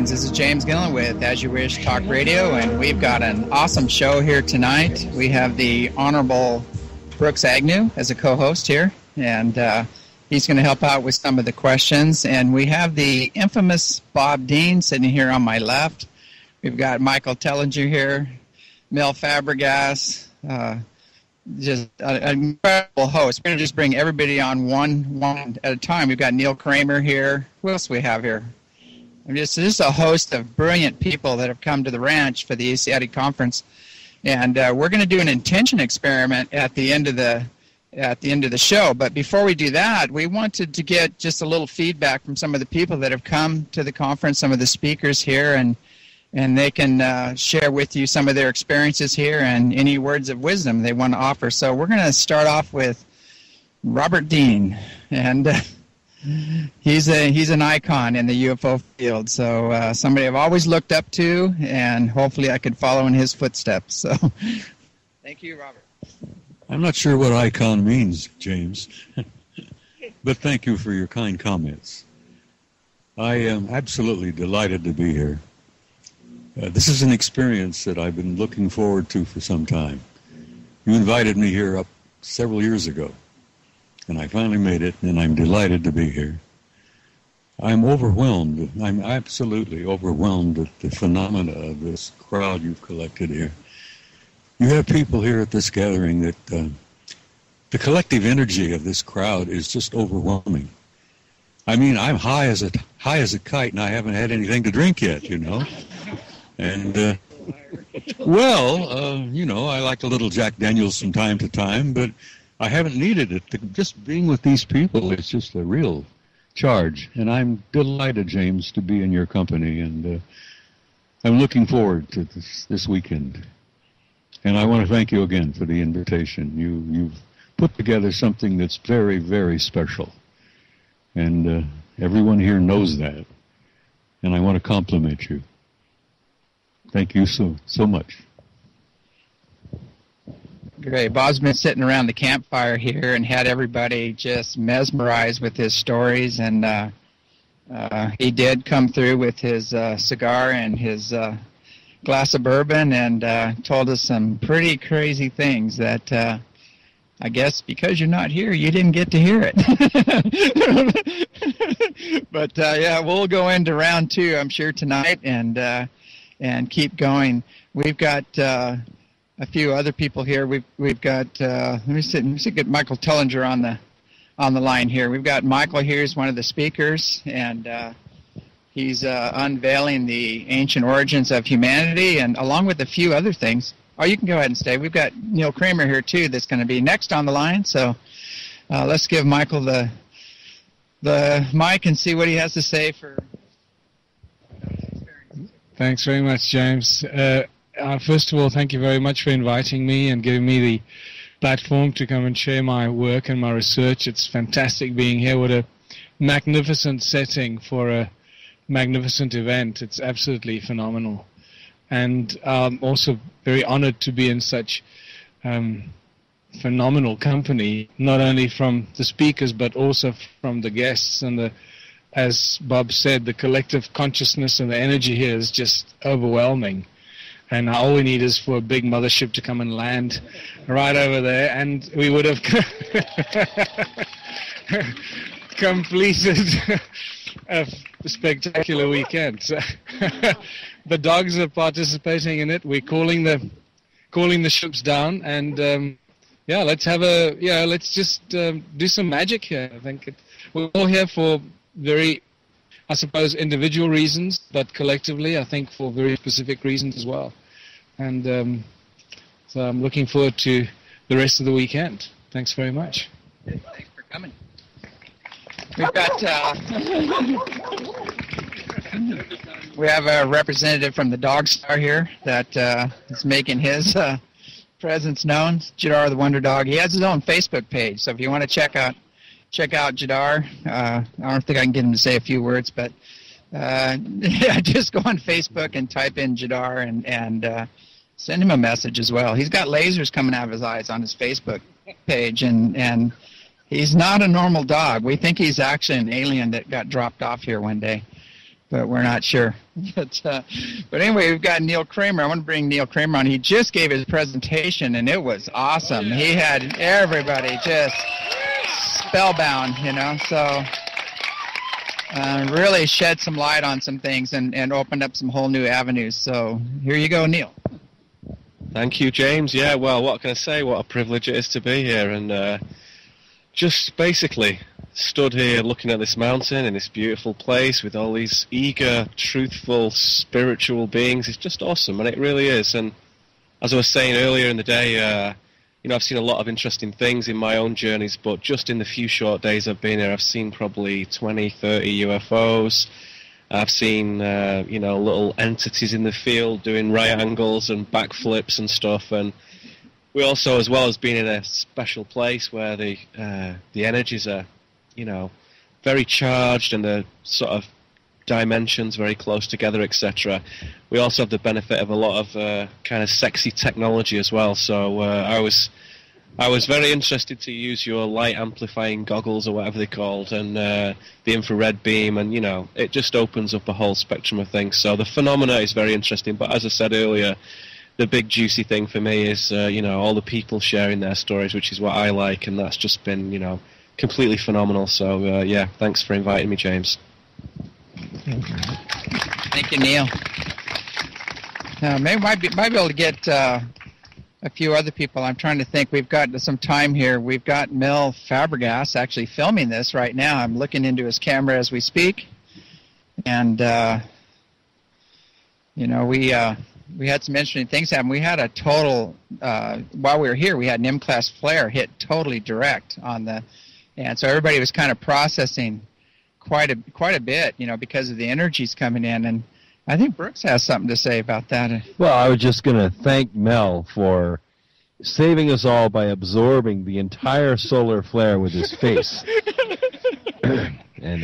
Greetings, this is James Gilliland with As You Wish Talk Radio, and we've got an awesome show here tonight. We have the Honorable Brooks Agnew as a co-host here, and he's going to help out with some of the questions. And we have the infamous Bob Dean sitting here on my left. We've got Michael Tellinger here, Mel Fabergas, just an incredible host. We're going to just bring everybody on one at a time. We've got Neil Kramer here. Who else do we have here? Just a host of brilliant people that have come to the ranch for the ECETI conference, and we're going to do an intention experiment at the end of the show. But before we do that, we wanted to get just a little feedback from some of the people that have come to the conference, some of the speakers here, and they can share with you some of their experiences here and any words of wisdom they want to offer. So we're going to start off with Robert Dean, and he's an icon in the UFO field, so somebody I've always looked up to, and hopefully I could follow in his footsteps. So, thank you, Robert. I'm not sure what icon means, James, but thank you for your kind comments. I am absolutely delighted to be here. This is an experience that I've been looking forward to for some time. You invited me here up several years ago, and I finally made it, and I'm delighted to be here. I'm overwhelmed. I'm absolutely overwhelmed at the phenomena of this crowd you've collected here. You have people here at this gathering that the collective energy of this crowd is just overwhelming. I mean, I'm high as a kite, and I haven't had anything to drink yet, you know. And, I like a little Jack Daniels from time to time, but I haven't needed it. Just being with these people is just a real charge. And I'm delighted, James, to be in your company. And I'm looking forward to this weekend. And I want to thank you again for the invitation. You've put together something that's very, very special. And everyone here knows that. And I want to compliment you. Thank you so much. Great. Bob's been sitting around the campfire here and had everybody just mesmerized with his stories, and he did come through with his cigar and his glass of bourbon and told us some pretty crazy things that I guess because you're not here, you didn't get to hear it. But yeah, we'll go into round two, I'm sure, tonight, and keep going. We've got a few other people here. We've got let me get Michael Tellinger on the line here. We've got Michael here as one of the speakers, and he's unveiling the ancient origins of humanity, and along with a few other things. Oh, you can go ahead and stay. We've got Neil Kramer here too, that's going to be next on the line. So let's give Michael the mic and see what he has to say for. Thanks very much, James. First of all, thank you very much for inviting me and giving me the platform to come and share my work and my research. It's fantastic being here. What a magnificent setting for a magnificent event. It's absolutely phenomenal. And I'm also very honored to be in such phenomenal company, not only from the speakers, but also from the guests. And as Bob said, the collective consciousness and the energy here is just overwhelming. And all we need is for a big mothership to come and land right over there, and we would have completed a spectacular weekend. So the dogs are participating in it. We're calling the ships down, and let's just do some magic here. I think we're all here for very, I suppose, individual reasons, but collectively, I think for very specific reasons as well. And so I'm looking forward to the rest of the weekend. Thanks very much. Thanks for coming. We've got we have a representative from the Dog Star here that is making his presence known. Jadar the Wonder Dog. He has his own Facebook page, so if you want to check out Jadar. I don't think I can get him to say a few words, but just go on Facebook and type in Jadar and send him a message as well. He's got lasers coming out of his eyes on his Facebook page, and he's not a normal dog. We think he's actually an alien that got dropped off here one day. but we're not sure. But anyway, we've got Neil Kramer. I want to bring Neil Kramer on. He just gave his presentation, and it was awesome. He had everybody just spellbound, so really shed some light on some things and opened up some whole new avenues. So here you go, Neil. Thank you, James. Yeah, well, what can I say? What a privilege it is to be here, and just basically stood here looking at this mountain in this beautiful place with all these eager, truthful, spiritual beings. It's just awesome, and it really is. And as I was saying earlier in the day, I've seen a lot of interesting things in my own journeys, but just in the few short days I've been here, I've seen probably 20, 30 UFOs. I've seen, little entities in the field doing right angles and backflips and stuff. And we also, as well as being in a special place where the energies are, very charged and the sort of dimensions very close together, etc. We also have the benefit of a lot of kind of sexy technology as well. So I was very interested to use your light amplifying goggles or whatever they're called, and the infrared beam, and it just opens up a whole spectrum of things. So the phenomena is very interesting. But as I said earlier, the big juicy thing for me is all the people sharing their stories, which is what I like, and that's just been completely phenomenal. So thanks for inviting me, James. Thank you, Neil. Maybe might be able to get a few other people. I'm trying to think. We've got some time here. We've got Mel Fabergas actually filming this right now. I'm looking into his camera as we speak, and we had some interesting things happen. We had a total while we were here. We had an M-class flare hit totally direct on the, and so everybody was kind of processing quite a bit, because of the energies coming in. And I think Brooks has something to say about that. Well, I was just going to thank Mel for saving us all by absorbing the entire solar flare with his face. And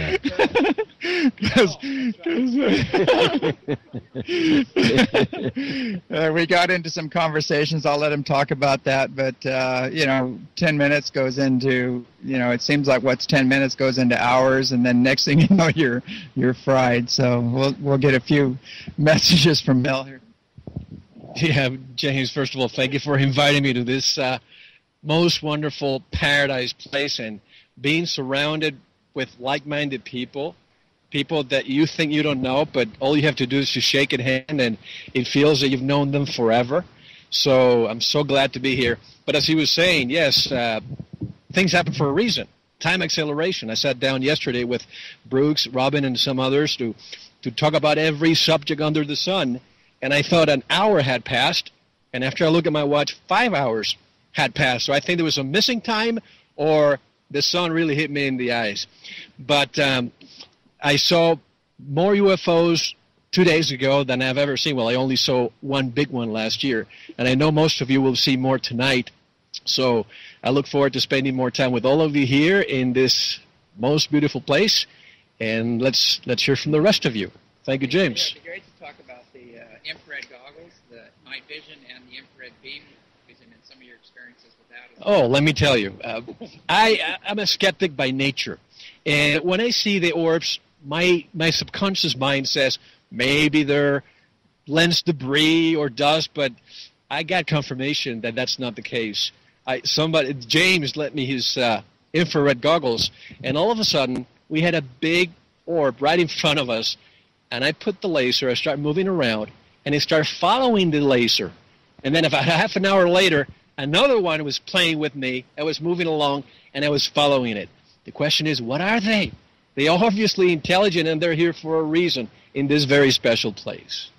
we got into some conversations. I'll let him talk about that. But 10 minutes goes into, it seems like what's 10 minutes goes into hours, and then next thing you know, you're fried. So we'll get a few messages from Mel here. Yeah, James, first of all, thank you for inviting me to this most wonderful paradise place, and being surrounded with like-minded people that you think you don't know, but all you have to do is to shake a hand, and it feels that you've known them forever. So I'm so glad to be here. But as he was saying, yes, things happen for a reason. Time acceleration. I sat down yesterday with Brooks, Robin, and some others to talk about every subject under the sun, and I thought an hour had passed, and after I look at my watch, 5 hours had passed. So I think there was a missing time, or the sun really hit me in the eyes. But I saw more UFOs 2 days ago than I've ever seen. Well, I only saw one big one last year, and I know most of you will see more tonight. So I look forward to spending more time with all of you here in this most beautiful place, and let's hear from the rest of you. Thank you, James. It'd be great to talk about the infrared goggles, the night vision, and the infrared beam vision, and some of your experiences with that. Oh, let me tell you, I'm a skeptic by nature, and when I see the orbs, my subconscious mind says maybe they're lens debris or dust, but I got confirmation that that's not the case. James lent me his infrared goggles, and all of a sudden we had a big orb right in front of us, and I put the laser, I started moving around, and it started following the laser, and then about half an hour later, another one was playing with me. I was moving along, and I was following it. The question is, what are they? They are obviously intelligent, and they're here for a reason in this very special place.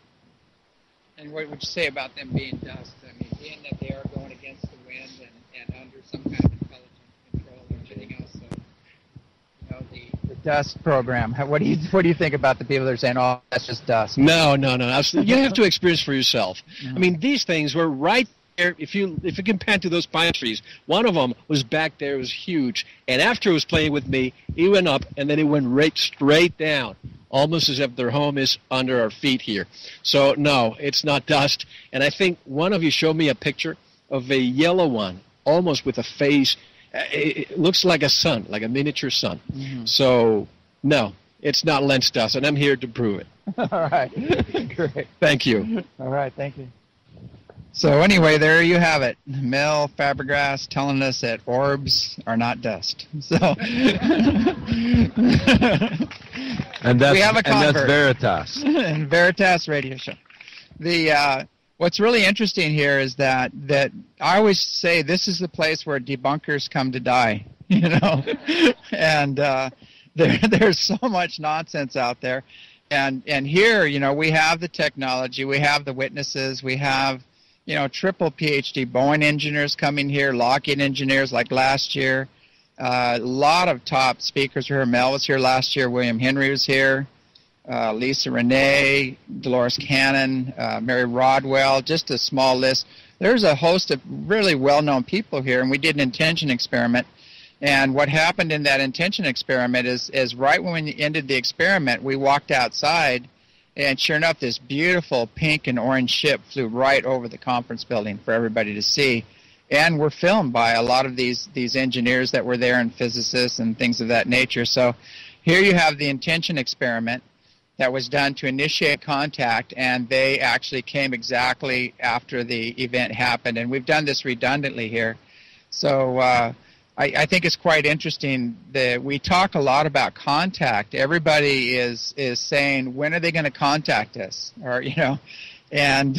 And what would you say about them being dust? I mean, being that they are going against the wind and under some kind of intelligent control and everything else. So, the dust program. What do you think about the people that are saying, "Oh, that's just dust"? No. You have to experience for yourself. I mean, these things were right there. If you can pan to those pine trees, one of them was back there. It was huge, and after it was playing with me, it went up, and then it went right straight down, almost as if their home is under our feet here. So no, it's not dust. And I think one of you showed me a picture of a yellow one, almost with a face. It looks like a sun, like a miniature sun. Mm-hmm. So no, it's not lens dust, and I'm here to prove it. All right. Great. Thank you. All right. Thank you. So anyway, there you have it. Mel Fabergas telling us that orbs are not dust. So and that's, we have a convert. And that's Veritas. And Veritas Radio Show. The what's really interesting here is that I always say this is the place where debunkers come to die. You know, and there's so much nonsense out there, and here, you know, we have the technology, we have the witnesses, we have, you know, triple PhD Boeing engineers coming here, Lockheed engineers like last year. A lot of top speakers were here. Mel was here last year. William Henry was here. Lisa Renee, Dolores Cannon, Mary Rodwell, just a small list. There's a host of really well-known people here, and we did an intention experiment. And what happened in that intention experiment is right when we ended the experiment, we walked outside, and sure enough, this beautiful pink and orange ship flew right over the conference building for everybody to see. And we're filmed by a lot of these engineers that were there and physicists and things of that nature. So here you have the intention experiment that was done to initiate contact, and they actually came exactly after the event happened. And we've done this redundantly here. So I think it's quite interesting that we talk a lot about contact. Everybody is saying, when are they going to contact us? Or, you know, and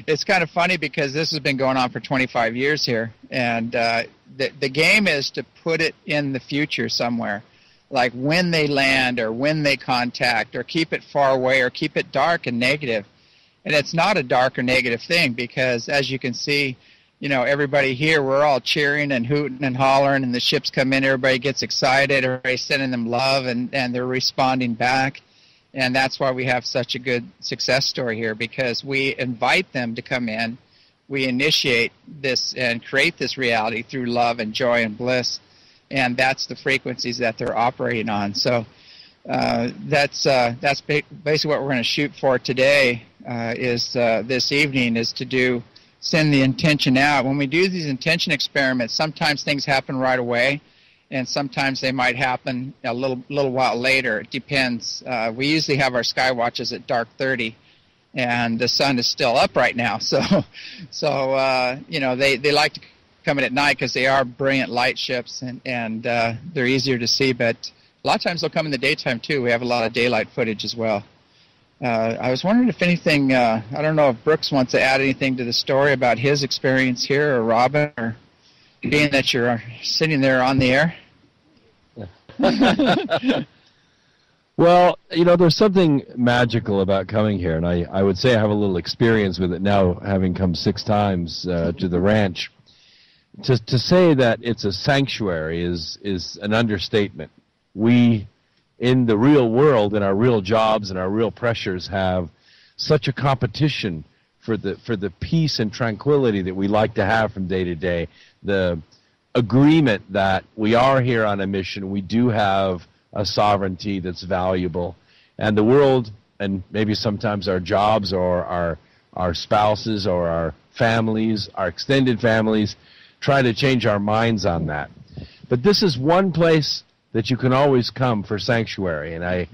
it's kind of funny because this has been going on for 25 years here. And the game is to put it in the future somewhere, like when they land or when they contact, or keep it far away or keep it dark and negative. And it's not a dark or negative thing because, as you can see, you know, everybody here, we're all cheering and hooting and hollering, and the ships come in, everybody gets excited, everybody's sending them love, and they're responding back. And that's why we have such a good success story here, because we invite them to come in, we initiate this and create this reality through love and joy and bliss, and that's the frequencies that they're operating on. So that's basically what we're going to shoot for today, this evening, is to send the intention out. When we do these intention experiments, sometimes things happen right away, and sometimes they might happen a little while later. It depends. We usually have our sky watches at dark 30, and the sun is still up right now. So you know, they like to come in at night because they are brilliant light ships, and they're easier to see. But a lot of times they'll come in the daytime too. We have a lot of daylight footage as well. I was wondering if anything, I don't know if Brooks wants to add anything to the story about his experience here, or Robin, or being that you're sitting there on the air. Well, you know, there's something magical about coming here, and I would say I have a little experience with it now, having come 6 times to the ranch. To say that it's a sanctuary is an understatement. We, in the real world, in our real jobs and our real pressures, have such a competition for the peace and tranquility that we like to have from day to day, the agreement that we are here on a mission, we do have a sovereignty that's valuable, and the world, and maybe sometimes our jobs or our spouses or our families, our extended families, try to change our minds on that. But this is one place that you can always come for sanctuary, and I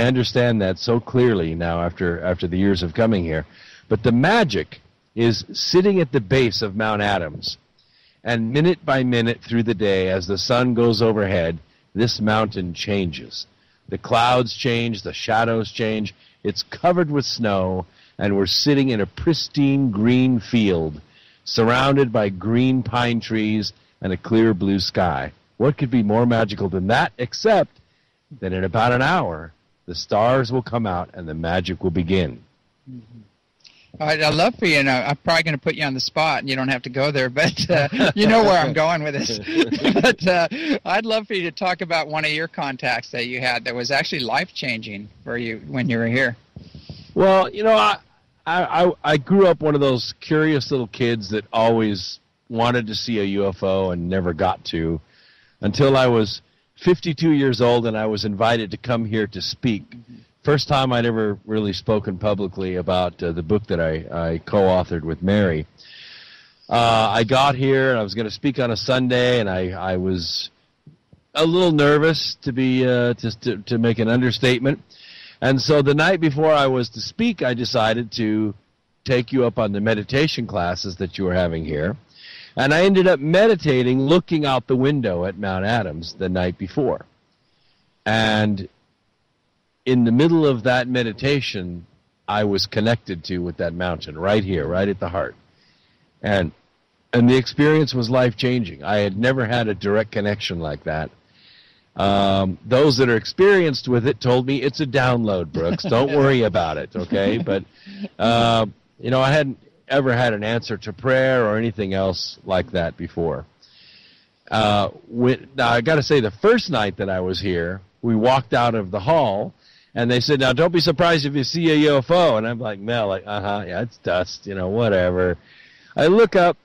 understand that so clearly now after the years of coming here. But the magic is sitting at the base of Mount Adams, and minute by minute through the day, as the sun goes overhead, this mountain changes. The clouds change, the shadows change, it's covered with snow, and we're sitting in a pristine green field, surrounded by green pine trees and a clear blue sky. What could be more magical than that, except that in about an hour, the stars will come out and the magic will begin. Mm-hmm. I'd love for you, and I'm probably going to put you on the spot, and you don't have to go there, but you know where I'm going with this. But I'd love for you to talk about one of your contacts that you had that was actually life-changing for you when you were here. Well, you know, I grew up one of those curious little kids that always wanted to see a UFO and never got to, until I was 52 years old and I was invited to come here to speak. First time I'd ever really spoken publicly about the book that I co-authored with Mary. I got here and I was going to speak on a Sunday, and I was a little nervous, to be to make an understatement. And so the night before I was to speak, I decided to take you up on the meditation classes that you were having here. And I ended up meditating, looking out the window at Mount Adams the night before. And in the middle of that meditation, I was connected to with that mountain right here, right at the heart. And the experience was life-changing. I had never had a direct connection like that. Those that are experienced with it told me it's a download, Brooks. Don't worry about it, okay? But, you know, I hadn't ever had an answer to prayer or anything else like that before. Now, I got to say, the first night that I was here, we walked out of the hall, and they said, now, don't be surprised if you see a UFO. And I'm like, Mel, yeah, it's dust, you know, whatever. I look up,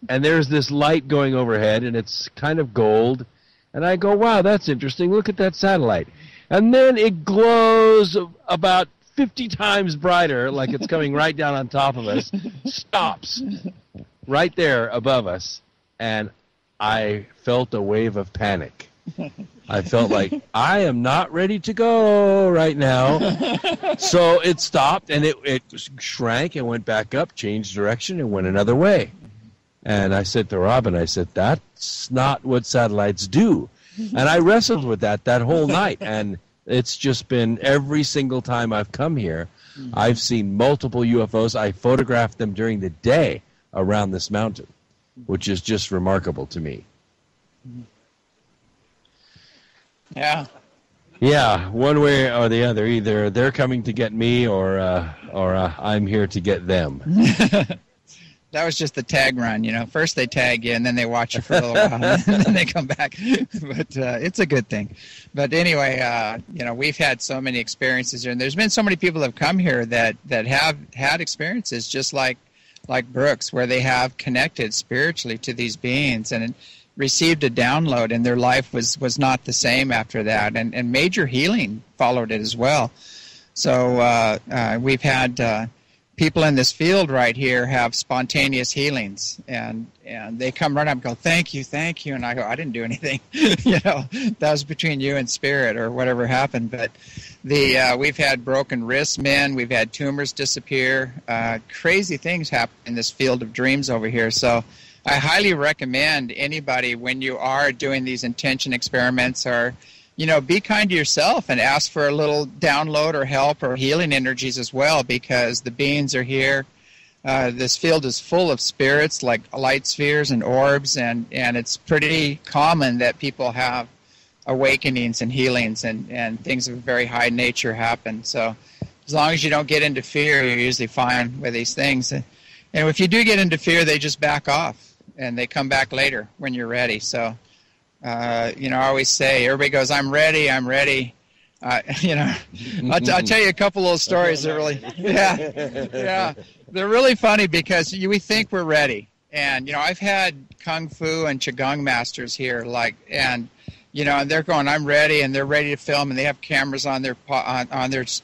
and there's this light going overhead, and it's kind of gold. And I go, wow, that's interesting. Look at that satellite. And then it glows about 50 times brighter, like it's coming right down on top of us, stops right there above us, and I felt a wave of panic. I felt like, I am not ready to go right now. So it stopped, and it shrank and went back up, changed direction, and went another way. And I said to Robin, I said, that's not what satellites do. And I wrestled with that whole night, and it's just been every single time I've come here, I've seen multiple UFOs. I photographed them during the day around this mountain, which is just remarkable to me. Yeah. Yeah, one way or the other. Either they're coming to get me or I'm here to get them. That was just the tag run, you know. First they tag you, and then they watch you for a little while, and then they come back. But it's a good thing. But anyway, you know, we've had so many experiences here, and there's been so many people that have come here that have had experiences just like Brooks, where they have connected spiritually to these beings and received a download, and their life was not the same after that, and major healing followed it as well. So we've had people in this field right here have spontaneous healings, and they come right up and go, thank you, and I go, I didn't do anything. You know, that was between you and spirit or whatever happened. But we've had broken wrists, we've had tumors disappear, crazy things happen in this field of dreams over here. So I highly recommend anybody, when you are doing these intention experiments, or, you know, be kind to yourself and ask for a little download or help or healing energies as well, because the beings are here. This field is full of spirits like light spheres and orbs, and it's pretty common that people have awakenings and healings and things of a very high nature happen. So as long as you don't get into fear, you're usually fine with these things. And if you do get into fear, they just back off, and they come back later when you're ready. So you know, I always say, everybody goes, I'm ready. You know, I'll tell you a couple little stories that really, yeah, they're really funny, because we think we're ready. And, you know, I've had Kung Fu and Qigong masters here, and, you know, and they're going, I'm ready, and they're ready to film, and they have cameras on their,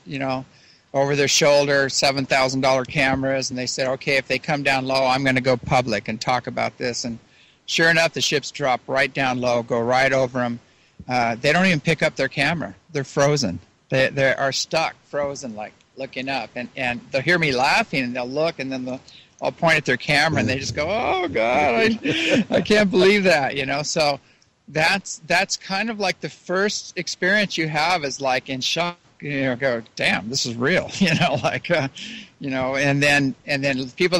you know, over their shoulder, $7,000 cameras, and they said, okay, if they come down low, I'm going to go public and talk about this. And sure enough, the ships drop right down low, go right over them. They don't even pick up their camera. They're frozen. They are stuck, frozen, like looking up. And they'll hear me laughing, and they'll look, and then I'll point at their camera, and they just go, oh, God, I can't believe that, you know. So that's kind of like the first experience you have is like in shock. You know, go, damn, this is real. You know, like, you know, and then a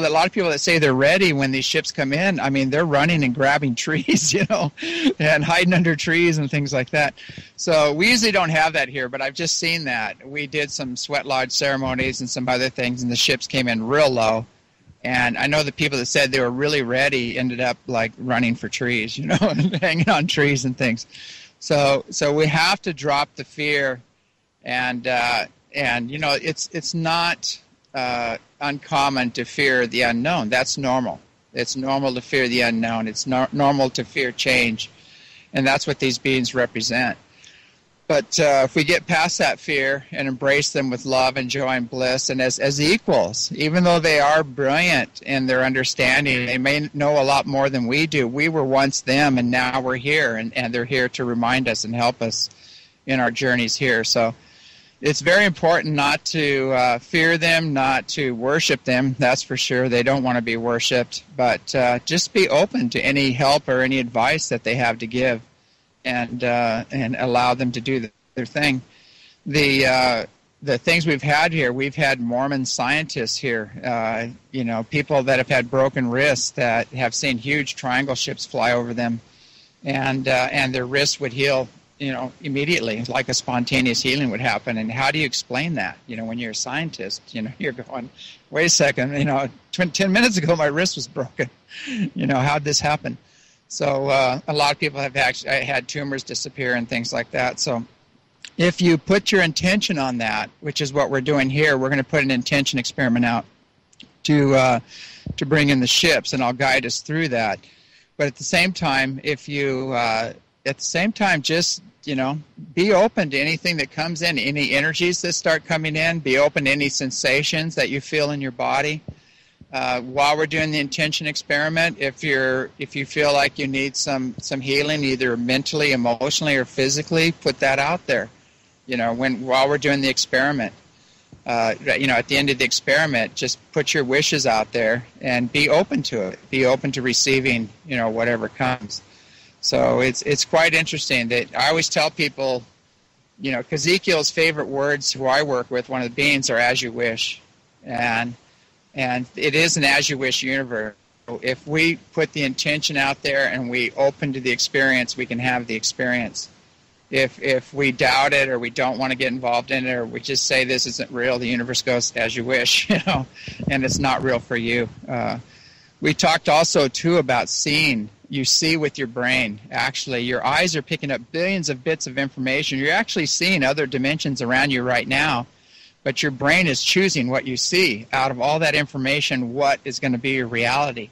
lot of people that say they're ready when these ships come in, I mean, they're running and grabbing trees, you know, and hiding under trees and things like that. So we usually don't have that here, but I've just seen that. We did some sweat lodge ceremonies and some other things, and the ships came in real low. And I know the people that said they were really ready ended up like running for trees, you know, and hanging on trees and things. So we have to drop the fear. And you know, it's not uncommon to fear the unknown. That's normal. It's normal to fear the unknown. It's normal to fear change, and that's what these beings represent. But if we get past that fear and embrace them with love and joy and bliss and as equals, even though they are brilliant in their understanding, they may know a lot more than we do. We were once them, and now we're here, and they're here to remind us and help us in our journeys here. So it's very important not to fear them, not to worship them. That's for sure. They don't want to be worshipped. But just be open to any help or any advice that they have to give. And allow them to do their thing. The things we've had here, we've had Mormon scientists here, people that have had broken wrists that have seen huge triangle ships fly over them, and their wrists would heal, immediately, like a spontaneous healing would happen. And how do you explain that? When you're a scientist, you're going, wait a second, 10 minutes ago my wrist was broken. How'd this happen? So a lot of people have actually had tumors disappear and things like that. So if you put your intention on that, which is what we're doing here, we're going to put an intention experiment out to bring in the ships, and I'll guide us through that. But at the same time, if you just be open to anything that comes in, any energies that start coming in. Be open to any sensations that you feel in your body. While we're doing the intention experiment, if you feel like you need some healing, either mentally, emotionally, or physically, put that out there. While we're doing the experiment, at the end of the experiment, just put your wishes out there and be open to it. Be open to receiving, whatever comes. So it's quite interesting that I always tell people, Ezekiel's favorite words, who I work with, one of the beings, are "as you wish," and it is an as-you-wish universe. If we put the intention out there and we open to the experience, we can have the experience. If we doubt it or we don't want to get involved in it or we just say this isn't real, the universe goes as you wish, and it's not real for you. We talked also, too, about seeing. You see with your brain. Actually, your eyes are picking up billions of bits of information. You're actually seeing other dimensions around you right now. But your brain is choosing what you see. Out of all that information, what is going to be your reality?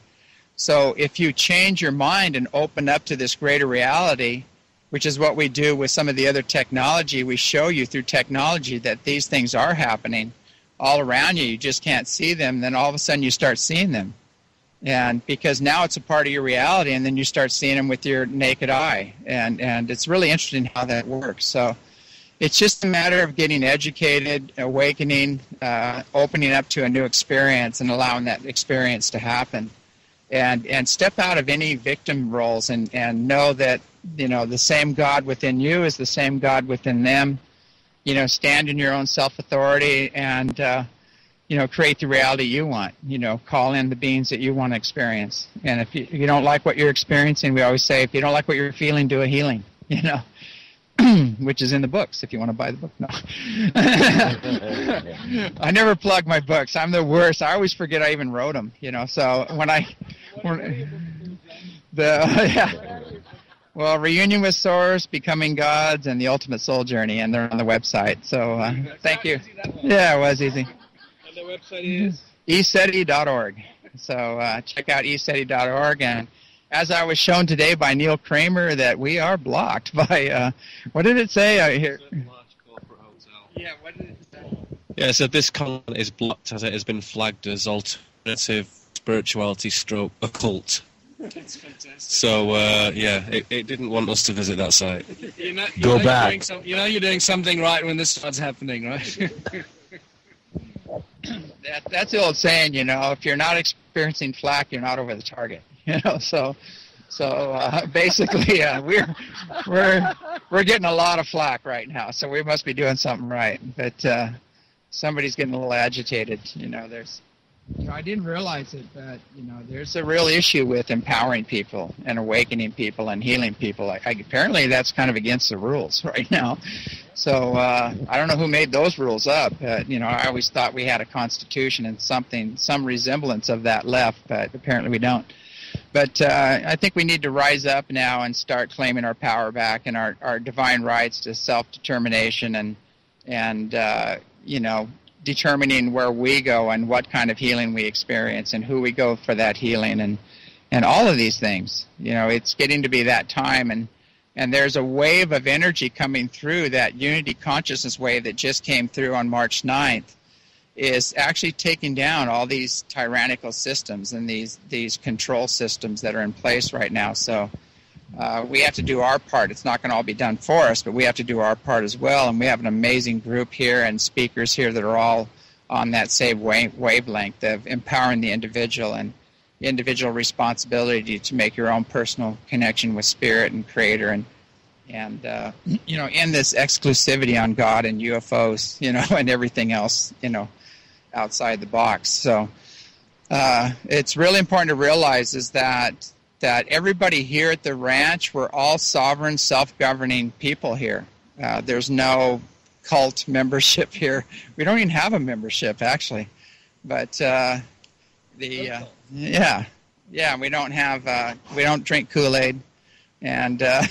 So if you change your mind and open up to this greater reality, which is what we do with some of the other technology, we show you through technology that these things are happening all around you. You just can't see them. Then all of a sudden you start seeing them. And because now it's a part of your reality, and then you start seeing them with your naked eye. And it's really interesting how that works. So it's just a matter of getting educated, awakening, opening up to a new experience and allowing that experience to happen. And step out of any victim roles and know that, the same God within you is the same God within them. Stand in your own self-authority and, create the reality you want. Call in the beings that you want to experience. And if you don't like what you're experiencing, we always say, if you don't like what you're feeling, do a healing, which is in the books if you want to buy the book. No. I never plug my books. I'm the worst. I always forget I even wrote them, So Reunion with Source, Becoming Gods, and The Ultimate Soul Journey, and they're on the website. So thank you. Yeah, it was easy. And the website is? ECETI.org. So check out ECETI.org. And as I was shown today by Neil Kramer, that we are blocked by, what did it say? Here. Yeah, what did it say? Yeah, so this content is blocked as it has been flagged as alternative spirituality / occult. That's fantastic. So, it didn't want us to visit that site. Go back. You're doing something right when this starts happening, right? That's the old saying, if you're not experiencing flack, you're not over the target. So basically, we're getting a lot of flack right now. So we must be doing something right. But somebody's getting a little agitated. I didn't realize it, but there's a real issue with empowering people and awakening people and healing people. Apparently, that's kind of against the rules right now. So I don't know who made those rules up. I always thought we had a constitution and some resemblance of that left, but apparently we don't. But I think we need to rise up now and start claiming our power back and our divine rights to self-determination and determining where we go and what kind of healing we experience and who we go for that healing and all of these things. It's getting to be that time, and And there's a wave of energy coming through. That unity consciousness wave that just came through on March 9th is actually taking down all these tyrannical systems and these control systems that are in place right now. So we have to do our part. It's not going to all be done for us, but we have to do our part as well. And we have an amazing group here and speakers here that are all on that same wavelength of empowering the individual and individual responsibility to make your own personal connection with Spirit and Creator, and in this exclusivity on God and UFOs, and everything else, outside the box. So it's really important to realize is that everybody here at the ranch, we're all sovereign, self-governing people here. There's no cult membership here. We don't even have a membership, actually. But we don't drink Kool-Aid, and I'm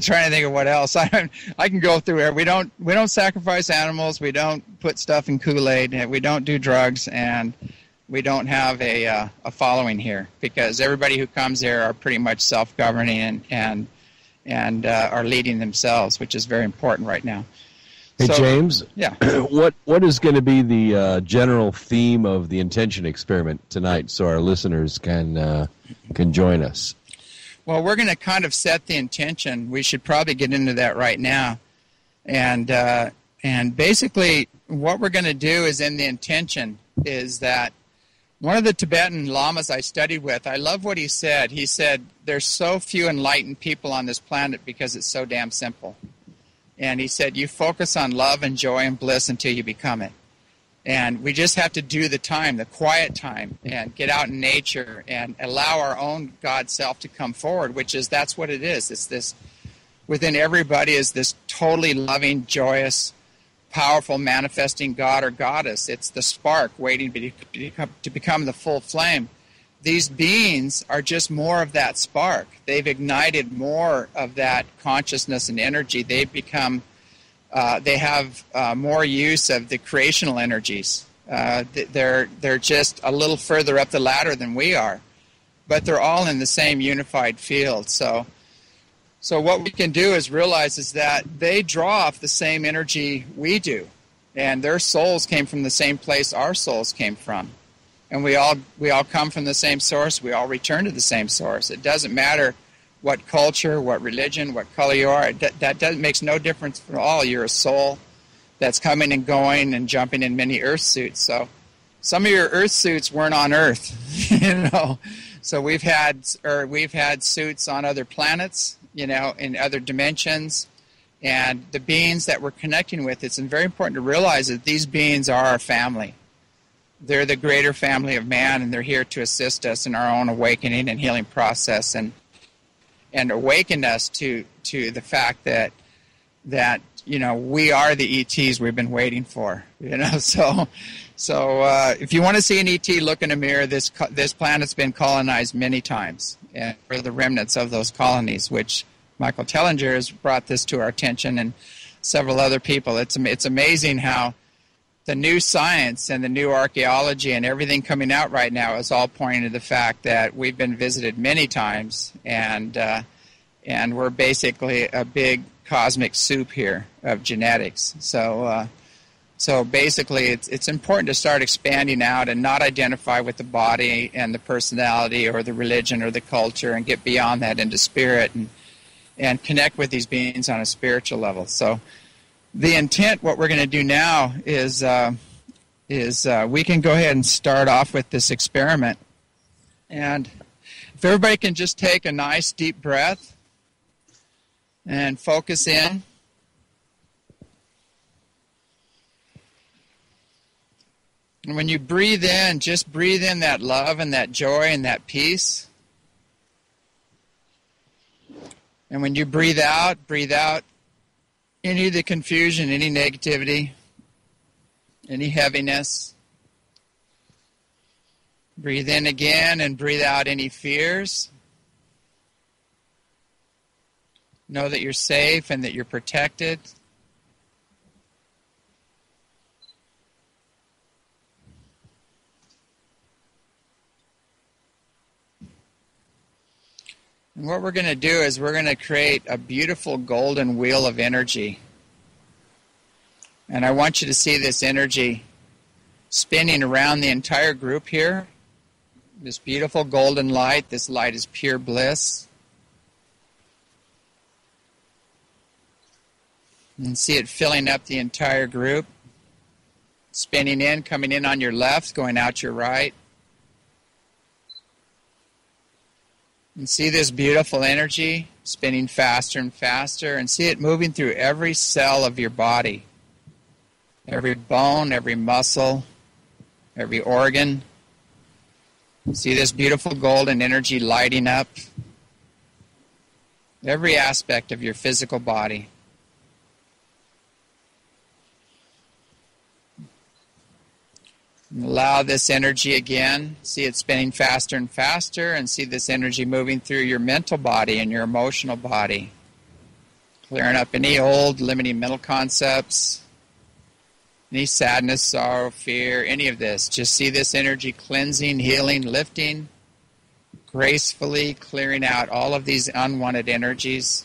trying to think of what else. I can go through here. We don't sacrifice animals. We don't put stuff in Kool-Aid. We don't do drugs, and we don't have a following here, because everybody who comes here are pretty much self-governing and are leading themselves, which is very important right now. Hey, So, James. yeah. What is going to be the general theme of the intention experiment tonight, so our listeners can join us? Well, we're going to kind of set the intention. We should probably get into that right now. And basically what we're going to do is, in the intention, is that one of the Tibetan lamas I studied with, I love what he said. He said, there's so few enlightened people on this planet because it's so damn simple. And he said, you focus on love and joy and bliss until you become it. And we just have to do the time, the quiet time, and get out in nature and allow our own God self to come forward, that's what it is. It's this, within everybody is this totally loving, joyous, powerful, manifesting God or goddess. It's the spark waiting to become the full flame. These beings are just more of that spark. They've ignited more of that consciousness and energy. They've become they have more use of the creational energies. They're just a little further up the ladder than we are, but they're all in the same unified field. So what we can do is realize is that they draw off the same energy we do, and their souls came from the same place our souls came from, and we all come from the same source. We all return to the same source. It doesn't matter what culture, what religion, what color you are. That makes no difference at all. You're a soul that's coming and going and jumping in many earth suits. So some of your earth suits weren't on Earth, So we've had suits on other planets, in other dimensions, and the beings that we're connecting with. It's very important to realize that these beings are our family. They're the greater family of man, and they're here to assist us in our own awakening and healing process, and awaken us to the fact that we are the ETs we've been waiting for. So if you want to see an ET, look in a mirror. This planet's been colonized many times, and we're the remnants of those colonies, which Michael Tellinger has brought this to our attention, and several other people. It's amazing how the new science and the new archaeology and everything coming out right now is all pointing to the fact that we've been visited many times, and we're basically a big cosmic soup here of genetics. So basically, it's important to start expanding out and not identify with the body and the personality or the religion or the culture, and get beyond that into spirit and connect with these beings on a spiritual level. So the intent, what we're going to do now is we can go ahead and start off with this experiment. And if everybody can just take a nice deep breath and focus in. And when you breathe in, just breathe in that love and that joy and that peace. And when you breathe out any of the confusion, any negativity, any heaviness. Breathe in again and breathe out any fears. Know that you're safe and that you're protected. And what we're going to do is we're going to create a beautiful golden wheel of energy. And I want you to see this energy spinning around the entire group here. This beautiful golden light. This light is pure bliss. And see it filling up the entire group. Spinning in, coming in on your left, going out your right. And see this beautiful energy spinning faster and faster, and see it moving through every cell of your body. Every bone, every muscle, every organ. See this beautiful golden energy lighting up every aspect of your physical body. And allow this energy again. See it spinning faster and faster, and see this energy moving through your mental body and your emotional body. Clearing up any old limiting mental concepts, any sadness, sorrow, fear, any of this. Just see this energy cleansing, healing, lifting, gracefully clearing out all of these unwanted energies.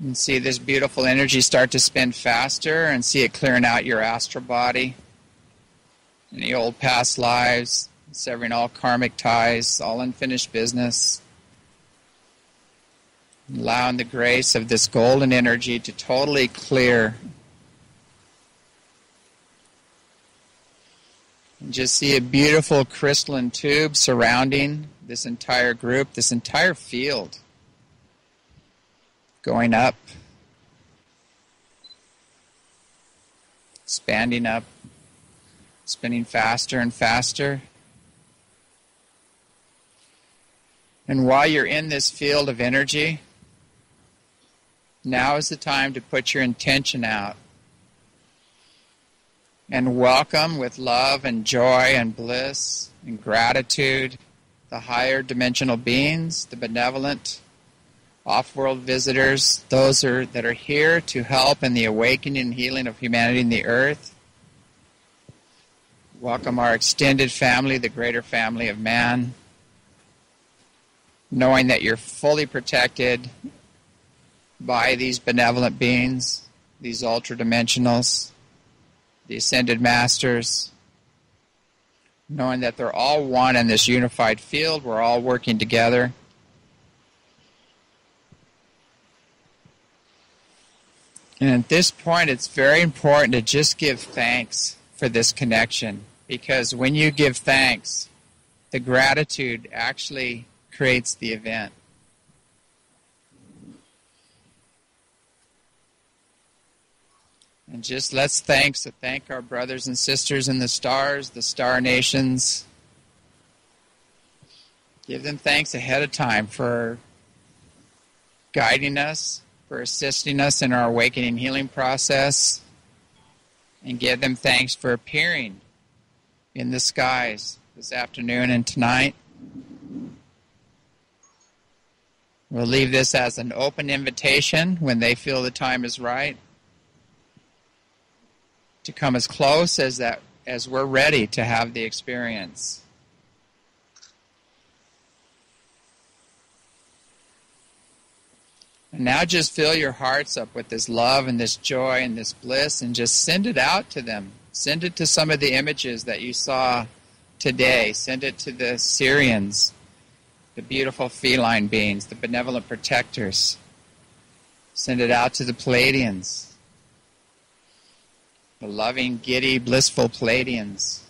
And see this beautiful energy start to spin faster, and see it clearing out your astral body, any old past lives, severing all karmic ties, all unfinished business. Allowing the grace of this golden energy to totally clear. And just see a beautiful crystalline tube surrounding this entire group, this entire field. Going up, expanding up, spinning faster and faster. And while you're in this field of energy, now is the time to put your intention out and welcome with love and joy and bliss and gratitude the higher dimensional beings, the benevolent, off-world visitors, those that are here to help in the awakening and healing of humanity in the earth. Welcome our extended family, the greater family of man, knowing that you're fully protected by these benevolent beings, these ultra-dimensionals, the ascended masters, knowing that they're all one in this unified field. We're all working together. And at this point, it's very important to just give thanks for this connection, because when you give thanks, the gratitude actually creates the event. And just let's thank our brothers and sisters in the stars, the star nations. Give them thanks ahead of time for guiding us, for assisting us in our awakening healing process, and give them thanks for appearing in the skies this afternoon and tonight. We'll leave this as an open invitation when they feel the time is right to come as close as we're ready to have the experience. And now just fill your hearts up with this love and this joy and this bliss, and just send it out to them. Send it to some of the images that you saw today. Send it to the Syrians, the beautiful feline beings, the benevolent protectors. Send it out to the Pleiadians, the loving, giddy, blissful Pleiadians.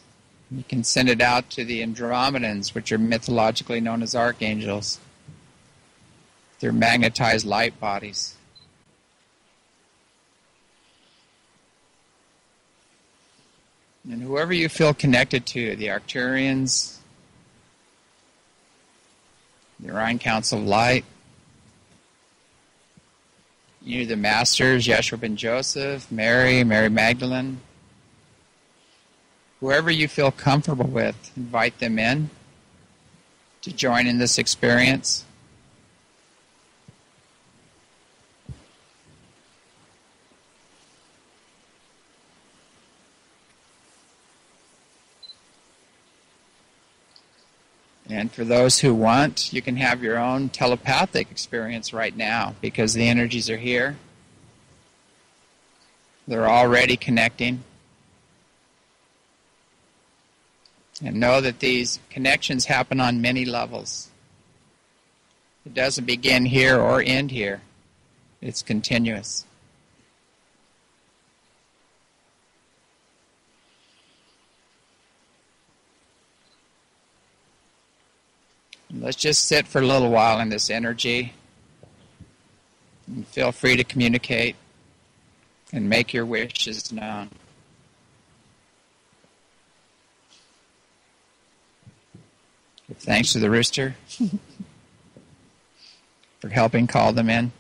You can send it out to the Andromedans, which are mythologically known as archangels. They're magnetized light bodies. And whoever you feel connected to, the Arcturians, the Orion Council of Light, you, the Masters, Yeshua ben Joseph, Mary Magdalene, whoever you feel comfortable with, invite them in to join in this experience. And for those who want, you can have your own telepathic experience right now because the energies are here. They're already connecting. And know that these connections happen on many levels. It doesn't begin here or end here. It's continuous. Let's just sit for a little while in this energy. And feel free to communicate and make your wishes known. Give thanks to the rooster for helping call them in.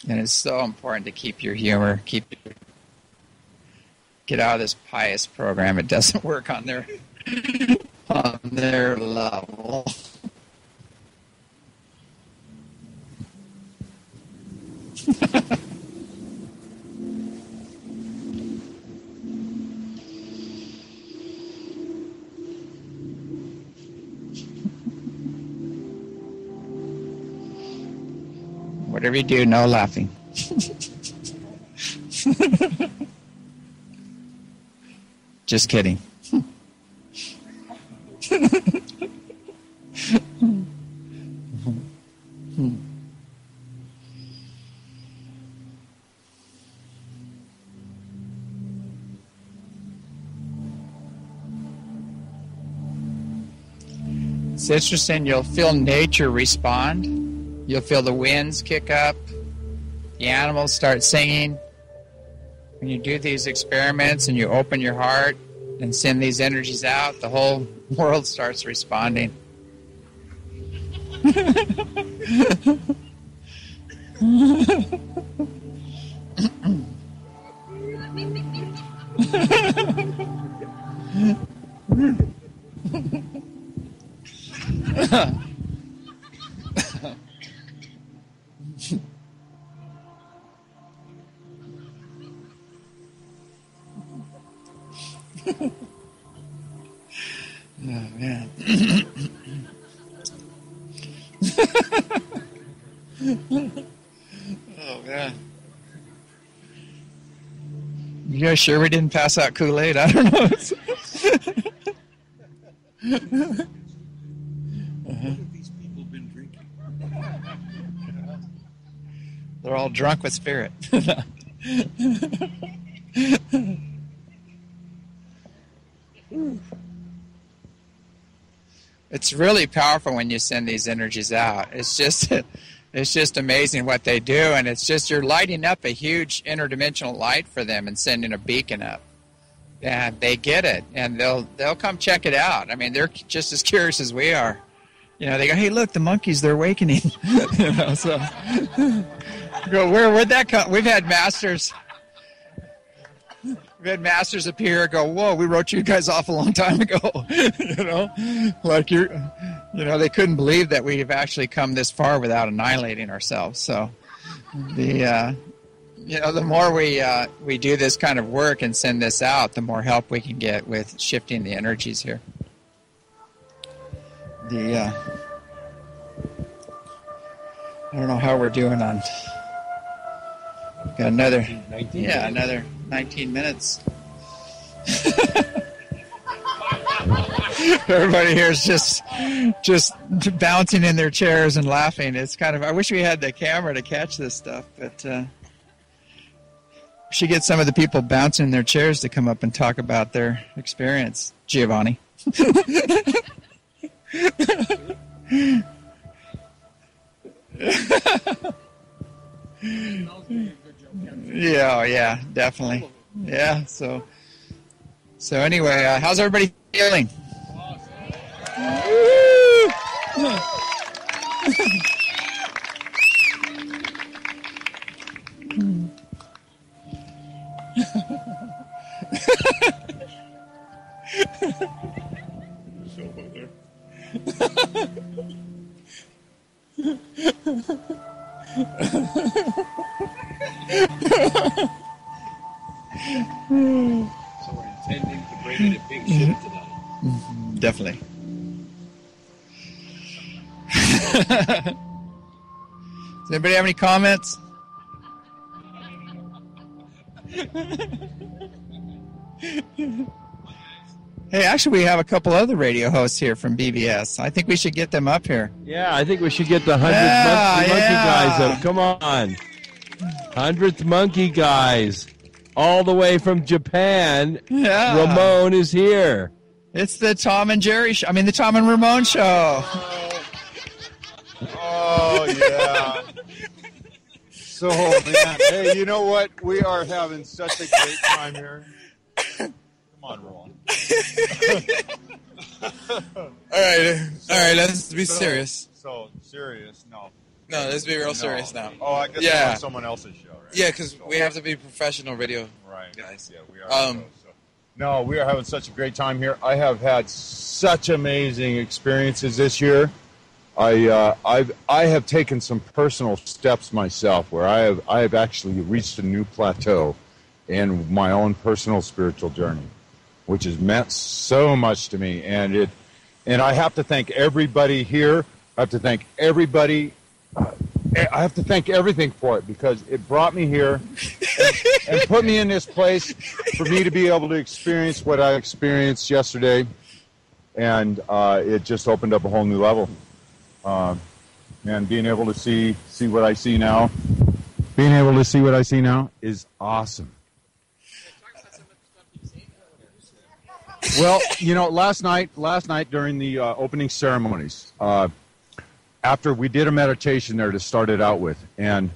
And it's so important to keep your humor, get out of this pious program. It doesn't work on their level. Whatever you do, no laughing. Just kidding. It's interesting, you'll feel nature respond. You'll feel the winds kick up, the animals start singing. When you do these experiments and you open your heart and send these energies out, the whole world starts responding. Oh, man. Oh, man. You guys sure we didn't pass out Kool-Aid? I don't know. What have these people been drinking? They're all drunk with spirit. It's really powerful when you send these energies out. It's just amazing what they do, and it's just you're lighting up a huge interdimensional light for them and sending a beacon up. And they get it, and they'll come check it out. I mean, they're just as curious as we are. You know, they go, "Hey, look, the monkeys, they're awakening." You know, so go, where'd that come? We've had masters appear, go, "Whoa, we wrote you guys off a long time ago." You know, like they couldn't believe that we've actually come this far without annihilating ourselves. So the more we do this kind of work and send this out, the more help we can get with shifting the energies here. I don't know how we're doing on. Got another 19 minutes. Everybody here is just bouncing in their chairs and laughing. It's kind of. I wish we had the camera to catch this stuff, but we should get some of the people bouncing in their chairs to come up and talk about their experience. Giovanni. Yeah, definitely. Yeah, so anyway, how's everybody feeling? So we're intending to bring in a big ship tonight. Definitely. Does anybody have any comments? Hey, actually, we have a couple other radio hosts here from BBS. I think we should get them up here. Yeah, I think we should get the 100th monkey guys up. Come on. 100th monkey guys. All the way from Japan. Yeah. Ramon is here. It's the Tom and Jerry show. I mean, the Tom and Ramon show. Oh, yeah. So, man, hey, you know what? We are having such a great time here. Come on, Ramon. All right, let's be serious. So, serious? No. No, let's be real serious now. Oh, I guess Yeah. we're on someone else's show, right? Yeah, because we have to be professional radio Right. guys. Yeah, we are. No, we are having such a great time here. I have had such amazing experiences this year. I have taken some personal steps myself where I have actually reached a new plateau in my own personal spiritual journey, which has meant so much to me. And I have to thank everybody here. I have to thank everybody. I have to thank everything for it because it brought me here and put me in this place for me to be able to experience what I experienced yesterday. And it just opened up a whole new level. And being able to see what I see now, is awesome. Well, you know, last night during the opening ceremonies, after we did a meditation there to start it out with, and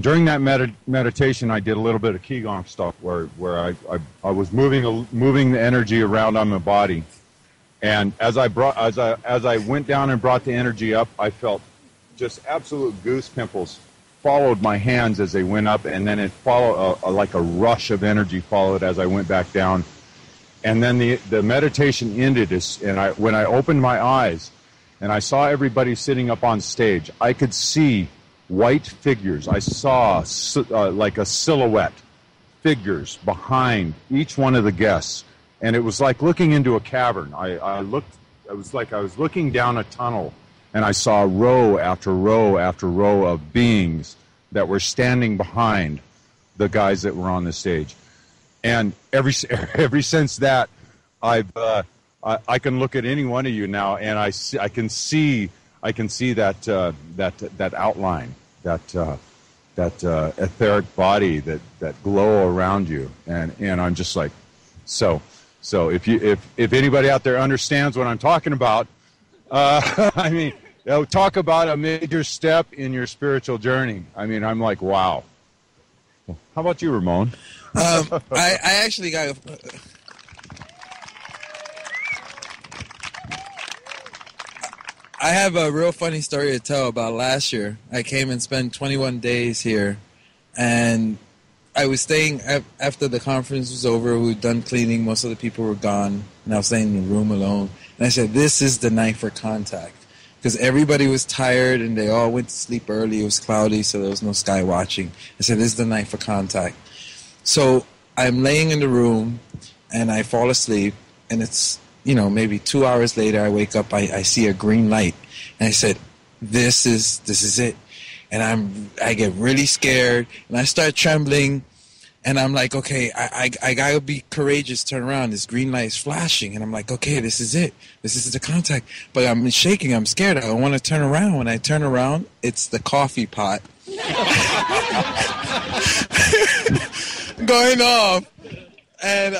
during that meditation, I did a little bit of Qigong stuff where I was moving the energy around on my body, and as I went down and brought the energy up, I felt just absolute goose pimples followed my hands as they went up, and then it followed like a rush of energy followed as I went back down, and then the meditation ended, and when I opened my eyes. And I saw everybody sitting up on stage. I could see white figures. I saw like a silhouette figures behind each one of the guests. And it was like looking into a cavern. It was like I was looking down a tunnel, and I saw row after row after row of beings that were standing behind the guys that were on the stage. And ever since that, I can look at any one of you now, and I can see that outline, that etheric body, that glow around you, and I'm just like, so if anybody out there understands what I'm talking about, I mean, talk about a major step in your spiritual journey. I mean, I'm like, wow. How about you, Ramon? I actually got. I have a real funny story to tell about last year. I came and spent 21 days here, and I was staying after the conference was over. We were done cleaning. Most of the people were gone, and I was staying in the room alone. And I said, this is the night for contact, because everybody was tired, and they all went to sleep early. It was cloudy, so there was no sky watching. I said, this is the night for contact. So I'm laying in the room, and I fall asleep, and it's, maybe 2 hours later, I wake up, I see a green light. And I said, this is it. And I get really scared, and I start trembling, and I'm like, okay, I gotta be courageous, turn around. This green light is flashing, and I'm like, okay, this is it. This is the contact. But I'm shaking, I'm scared. I don't want to turn around. When I turn around, it's the coffee pot going off. And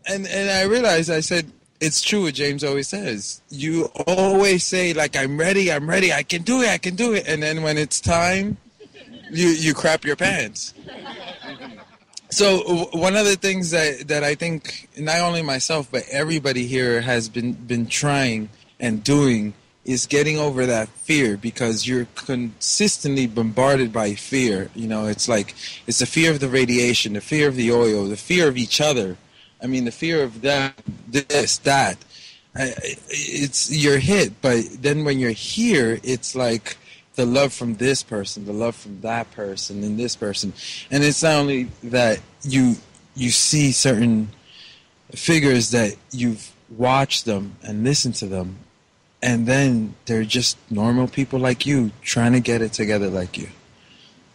I realized, I said, it's true what James always says. You always say, like, I'm ready, I can do it. And then when it's time, you crap your pants. So one of the things that I think not only myself, but everybody here has been trying and doing is getting over that fear, because you're consistently bombarded by fear. It's like, it's the fear of the radiation, the fear of the oil, the fear of each other. I mean, the fear of that, this, that. You're hit, but then when you're here, it's like the love from this person, the love from that person, and this person. And it's not only that you see certain figures that you've watched them and listened to them, and then they're just normal people like you trying to get it together like you.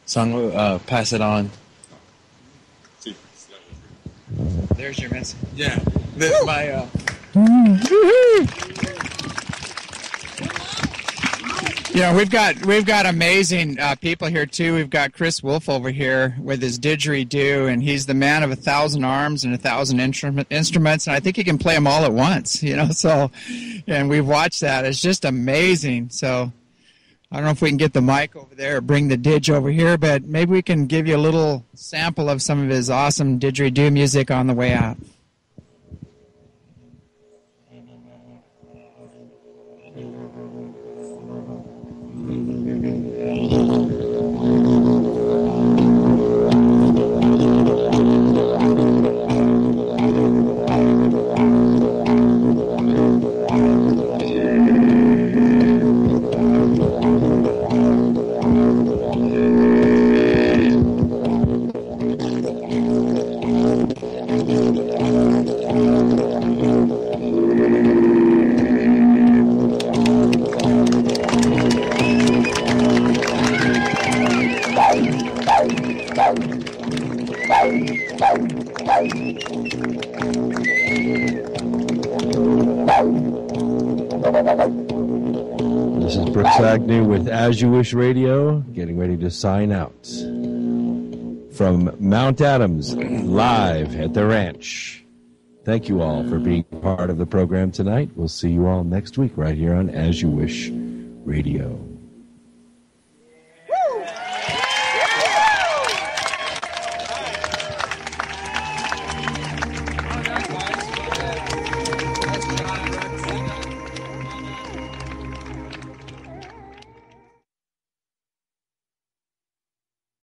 So I'm going to pass it on. There's your message. Yeah. We've got amazing people here too. We've got Chris Wolf over here with his didgeridoo, and he's the man of 1,000 arms and 1,000 instruments, and I think he can play them all at once. So, and we've watched that. It's just amazing. So, I don't know if we can get the mic over there or bring the didge over here, but maybe we can give you a little sample of some of his awesome didgeridoo music on the way out. This is Brooks Agnew with As You Wish Radio, getting ready to sign out. From Mount Adams, live at the ranch. Thank you all for being part of the program tonight. We'll see you all next week right here on As You Wish Radio.